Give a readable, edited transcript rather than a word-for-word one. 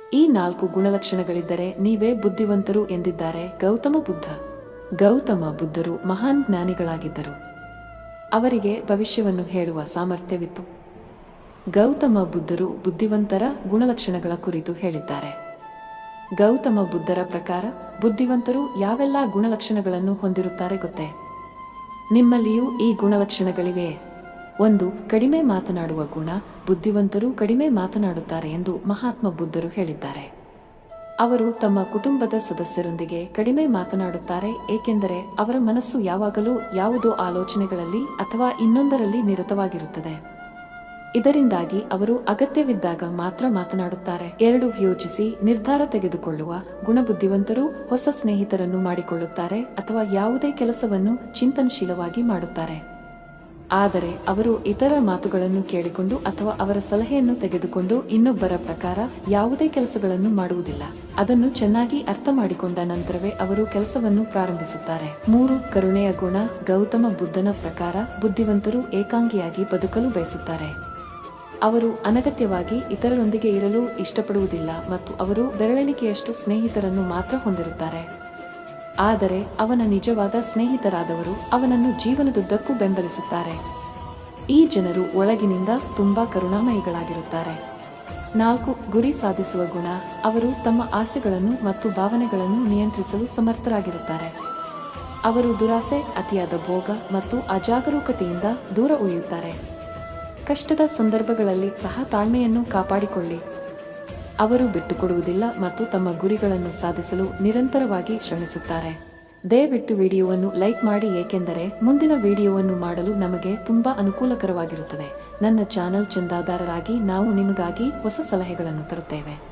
ಈ 4 ಗುಣಲಕ್ಷಣಗಳಿದ್ದರೆ ನೀವೇ ಬುದ್ಧಿವಂತರು ಎಂದಿದ್ದಾರೆ ಗೌತಮ ಬುದ್ಧ. ಗೌತಮ ಬುದ್ಧರು ಮಹಾನ್ ಜ್ಞಾನಿಗಳಾಗಿದ್ದರು. ಅವರಿಗೆ ಭವಿಷ್ಯವನ್ನು ಹೇಳುವ ಸಾಮರ್ಥ್ಯವಿತ್ತು. ಗೌತಮ ಬುದ್ಧರು ಬುದ್ಧಿವಂತರ ಗುಣಲಕ್ಷಣಗಳ ಕುರಿತು ಹೇಳಿದ್ದಾರೆ. ಗೌತಮ ಬುದ್ಧರ ಪ್ರಕಾರ ಬುದ್ಧಿವಂತರು ಯಾವೆಲ್ಲ ಗುಣಲಕ್ಷಣಗಳನ್ನು ಹೊಂದಿರುತ್ತಾರೆ ಗೊತ್ತೇ? ನಿಮ್ಮಲ್ಲಿಯೂ ಈ ಗುಣಲಕ್ಷಣಗಳಿವೆಯೇ? 1. ಕಡಿಮೆ ಮಾತನಾಡುವ ಗುಣ. ಬುದ್ಧಿವಂತರು ಕಡಿಮೆ ಮಾತನಾಡುತ್ತಾರೆ ಎಂದು ಮಹಾತ್ಮ ಬುದ್ಧರು ಹೇಳಿದ್ದಾರೆ. ಅವರು ತಮ್ಮ ಕುಟುಂಬದ ಸದಸ್ಯರೊಂದಿಗೆ ಕಡಿಮೆ ಮಾತನಾಡುತ್ತಾರೆ, ಏಕೆಂದರೆ ಅವರ ಮನಸ್ಸು ಯಾವಾಗಲೂ ಯಾವುದೋ ಆಲೋಚನೆಗಳಲ್ಲಿ ಅಥವಾ ಇನ್ನೊಂದರಲ್ಲಿ ನಿರತವಾಗಿರುತ್ತದೆ. ಇದರಿಂದಾಗಿ ಅವರು ಅಗತ್ಯವಿದ್ದಾಗ ಮಾತ್ರ ಮಾತನಾಡುತ್ತಾರೆ. 2. ಯೋಚಿಸಿ ನಿರ್ಧಾರ ತೆಗೆದುಕೊಳ್ಳುವ ಗುಣ. ಬುದ್ಧಿವಂತರು ಹೊಸ ಸ್ನೇಹಿತರನ್ನು ಮಾಡಿಕೊಳ್ಳುತ್ತಾರೆ ಅಥವಾ ಯಾವುದೇ ಕೆಲಸವನ್ನು ಚಿಂತನಶೀಲವಾಗಿ ಮಾಡುತ್ತಾರೆ. ಆದರೆ ಅವರು ಇತರ ಮಾತುಗಳನ್ನು ಕೇಳಿಕೊಂಡು ಅಥವಾ ಅವರ ಸಲಹೆಯನ್ನು ತೆಗೆದುಕೊಂಡು ಇನ್ನೊಬ್ಬರ ಪ್ರಕಾರ ಯಾವುದೇ ಕೆಲಸಗಳನ್ನು ಮಾಡುವುದಿಲ್ಲ. ಅದನ್ನು ಚೆನ್ನಾಗಿ ಅರ್ಥ ಮಾಡಿಕೊಂಡ ನಂತರವೇ ಅವರು ಕೆಲಸವನ್ನು ಪ್ರಾರಂಭಿಸುತ್ತಾರೆ. 3. ಕರುಣೆಯ ಗುಣ. ಗೌತಮ ಬುದ್ಧನ ಪ್ರಕಾರ ಬುದ್ಧಿವಂತರು ಏಕಾಂಗಿಯಾಗಿ ಬದುಕಲು ಬಯಸುತ್ತಾರೆ. ಅವರು ಅನಗತ್ಯವಾಗಿ ಇತರರೊಂದಿಗೆ ಇರಲು ಇಷ್ಟಪಡುವುದಿಲ್ಲ ಮತ್ತು ಅವರು ಬೆರಳೆಣಿಕೆಯಷ್ಟು ಸ್ನೇಹಿತರನ್ನು ಮಾತ್ರ ಹೊಂದಿರುತ್ತಾರೆ. ಆದರೆ ಅವನ ನಿಜವಾದ ಸ್ನೇಹಿತರಾದವರು ಅವನನ್ನು ಜೀವನದುದ್ದಕ್ಕೂ ಬೆಂಬಲಿಸುತ್ತಾರೆ. ಈ ಜನರು ಒಳಗಿನಿಂದ ತುಂಬಾ ಕರುಣಾಮಯಿಗಳಾಗಿರುತ್ತಾರೆ. 4. ಗುರಿ ಸಾಧಿಸುವ ಗುಣ. ಅವರು ತಮ್ಮ ಆಸೆಗಳನ್ನು ಮತ್ತು ಭಾವನೆಗಳನ್ನು ನಿಯಂತ್ರಿಸಲು ಸಮರ್ಥರಾಗಿರುತ್ತಾರೆ. ಅವರು ದುರಾಸೆ, ಅತಿಯಾದ ಭೋಗ ಮತ್ತು ಅಜಾಗರೂಕತೆಯಿಂದ ದೂರ ಉಳಿಯುತ್ತಾರೆ. ಕಷ್ಟದ ಸಂದರ್ಭಗಳಲ್ಲಿ ಸಹ ತಾಳ್ಮೆಯನ್ನು ಕಾಪಾಡಿಕೊಳ್ಳಿ. ಅವರು ಬಿಟ್ಟುಕೊಡುವುದಿಲ್ಲ ಮತ್ತು ತಮ್ಮ ಗುರಿಗಳನ್ನು ಸಾಧಿಸಲು ನಿರಂತರವಾಗಿ ಶ್ರಮಿಸುತ್ತಾರೆ. ದಯವಿಟ್ಟು ವಿಡಿಯೋವನ್ನು ಲೈಕ್ ಮಾಡಿ, ಏಕೆಂದರೆ ಮುಂದಿನ ವಿಡಿಯೋವನ್ನು ಮಾಡಲು ನಮಗೆ ತುಂಬಾ ಅನುಕೂಲಕರವಾಗಿರುತ್ತದೆ. ನನ್ನ ಚಾನೆಲ್ ಚಂದಾದಾರರಾಗಿ ನಾವು ನಿಮಗಾಗಿ ಹೊಸ ಸಲಹೆಗಳನ್ನು ತರುತ್ತೇವೆ.